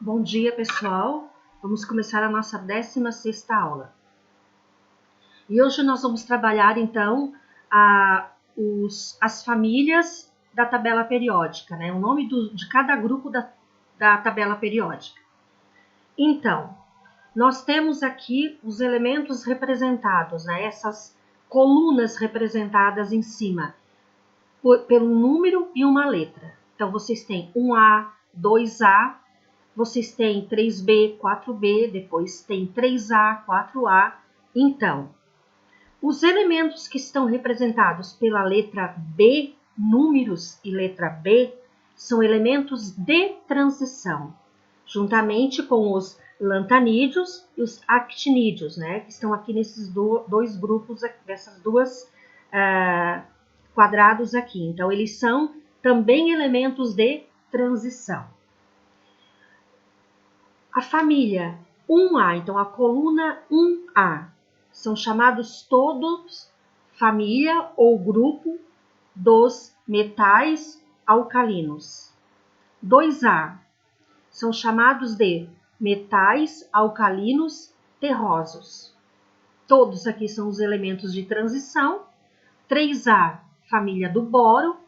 Bom dia, pessoal. Vamos começar a nossa 16ª aula. E hoje nós vamos trabalhar, então, as famílias da tabela periódica, né? O nome de cada grupo da tabela periódica. Então, nós temos aqui os elementos representados, né? Essas colunas representadas em cima, pelo número e uma letra. Então, vocês têm 1A, 2A, vocês têm 3B, 4B, depois tem 3A, 4A. Então, os elementos que estão representados pela letra B, números e letra B, são elementos de transição, juntamente com os lantanídeos e os actinídeos, né, que estão aqui nesses dois grupos, dessas duas quadrados aqui. Então, eles são também elementos de transição. A família 1A, então a coluna 1A, são chamados todos família ou grupo dos metais alcalinos. 2A são chamados de metais alcalinos terrosos. Todos aqui são os elementos de transição. 3A, família do boro.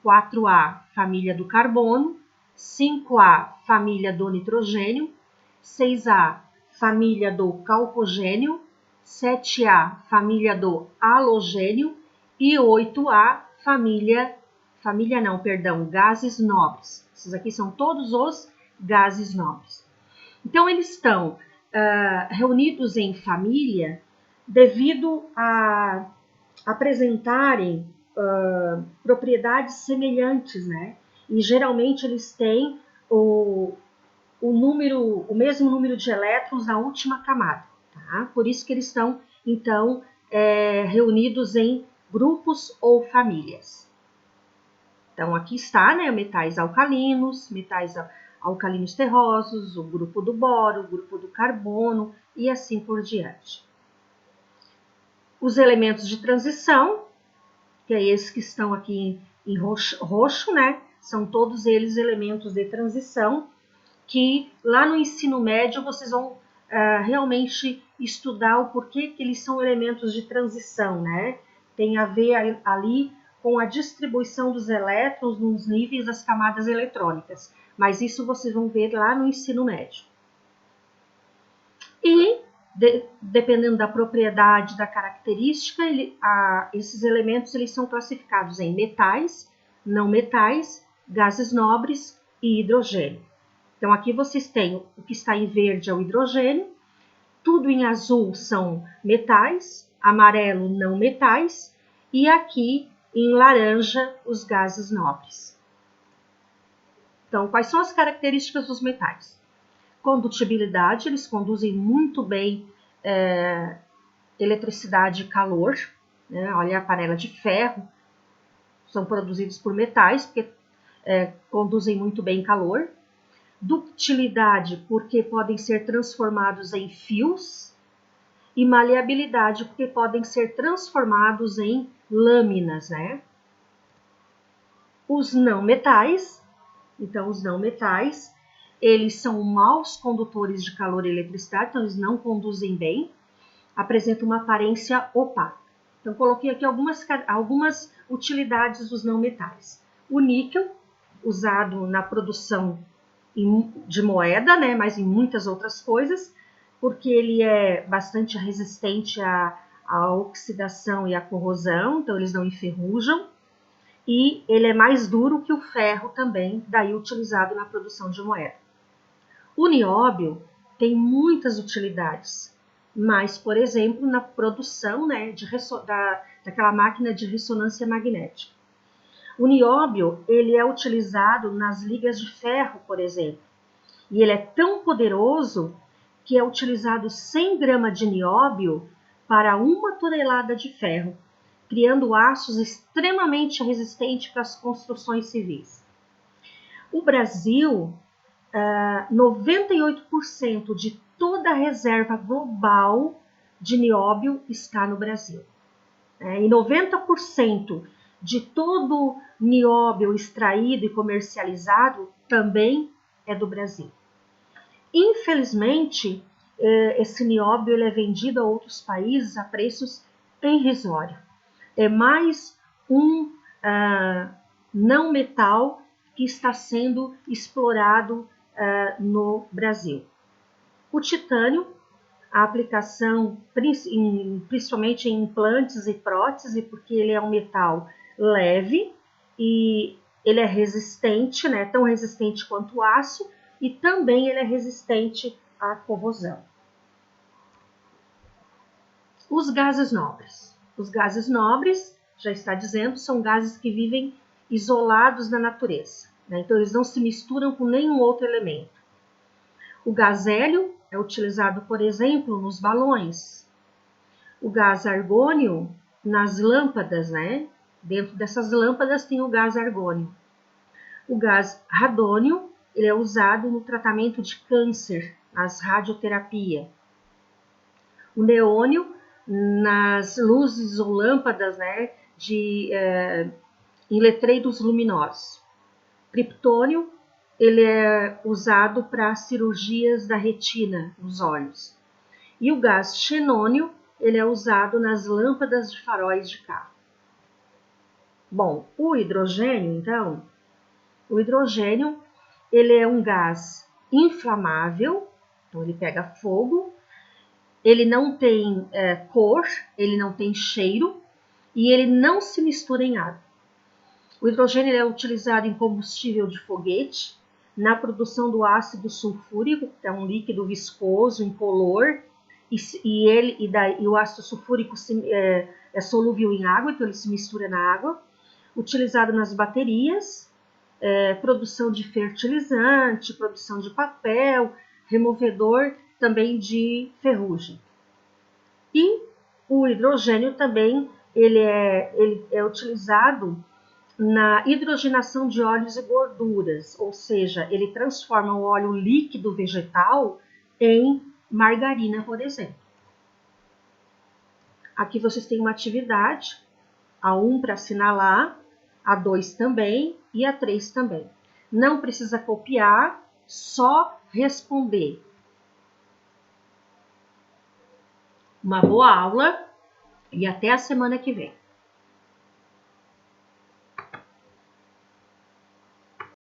4A, família do carbono. 5A, família do nitrogênio. 6A, família do calcogênio, 7A, família do halogênio e 8A, gases nobres. Esses aqui são todos os gases nobres. Então, eles estão reunidos em família devido a apresentarem propriedades semelhantes, né? E geralmente eles têm o mesmo número de elétrons na última camada, tá? Por isso que eles estão, então, reunidos em grupos ou famílias. Então, aqui está, né, metais alcalinos terrosos, o grupo do boro, o grupo do carbono e assim por diante. Os elementos de transição, que é esses que estão aqui em roxo, né, são todos eles elementos de transição, que lá no ensino médio vocês vão realmente estudar o porquê que eles são elementos de transição, né? Tem a ver ali com a distribuição dos elétrons nos níveis das camadas eletrônicas, mas isso vocês vão ver lá no ensino médio. E, dependendo da propriedade, da característica, esses elementos eles são classificados em metais, não metais, gases nobres e hidrogênio. Então, aqui vocês têm o que está em verde é o hidrogênio, tudo em azul são metais, amarelo não metais, e aqui em laranja os gases nobres. Então, quais são as características dos metais? Condutibilidade, eles conduzem muito bem eletricidade e calor, né? Olha a panela de ferro, são produzidos por metais, porque conduzem muito bem calor. Ductilidade, porque podem ser transformados em fios, e maleabilidade, porque podem ser transformados em lâminas, né? Os não metais, então os não metais, eles são maus condutores de calor e eletricidade, então eles não conduzem bem, apresentam uma aparência opaca. Então coloquei aqui algumas utilidades dos não metais. O níquel, usado na produção de moeda, né, mas em muitas outras coisas, porque ele é bastante resistente à oxidação e à corrosão, então eles não enferrujam, e ele é mais duro que o ferro também, daí utilizado na produção de moeda. O nióbio tem muitas utilidades, mas, por exemplo, na produção, né, daquela máquina de ressonância magnética. O nióbio, ele é utilizado nas ligas de ferro, por exemplo, e ele é tão poderoso que é utilizado 100 gramas de nióbio para 1 tonelada de ferro, criando aços extremamente resistentes para as construções civis. O Brasil, 98% de toda a reserva global de nióbio está no Brasil. E 90% de todo nióbio extraído e comercializado também é do Brasil. Infelizmente, esse nióbio ele é vendido a outros países a preços irrisórios. É mais um não metal que está sendo explorado no Brasil. O titânio, a aplicação principalmente em implantes e prótese, porque ele é um metal leve e ele é resistente, né, tão resistente quanto o aço, e também ele é resistente à corrosão. Os gases nobres. Os gases nobres, já está dizendo, são gases que vivem isolados na natureza, né? Então eles não se misturam com nenhum outro elemento. O gás hélio é utilizado, por exemplo, nos balões. O gás argônio nas lâmpadas, né? Dentro dessas lâmpadas tem o gás argônio. O gás radônio, ele é usado no tratamento de câncer, nas radioterapia. O neônio nas luzes ou lâmpadas, né, em letreiros luminosos. Triptônio, ele é usado para cirurgias da retina, nos olhos. E o gás xenônio, ele é usado nas lâmpadas de faróis de carro. Bom, o hidrogênio, então, ele é um gás inflamável, então ele pega fogo, ele não tem cor, ele não tem cheiro e ele não se mistura em água. O hidrogênio é utilizado em combustível de foguete, na produção do ácido sulfúrico, que é um líquido viscoso, incolor, e o ácido sulfúrico é solúvel em água, então ele se mistura na água. Utilizado nas baterias, produção de fertilizante, produção de papel, removedor também de ferrugem. E o hidrogênio também ele é utilizado na hidrogenação de óleos e gorduras, ou seja, ele transforma o óleo líquido vegetal em margarina, por exemplo. Aqui vocês têm uma atividade, a 1 para assinalar, a 2 também e a 3 também. Não precisa copiar, só responder. Uma boa aula e até a semana que vem.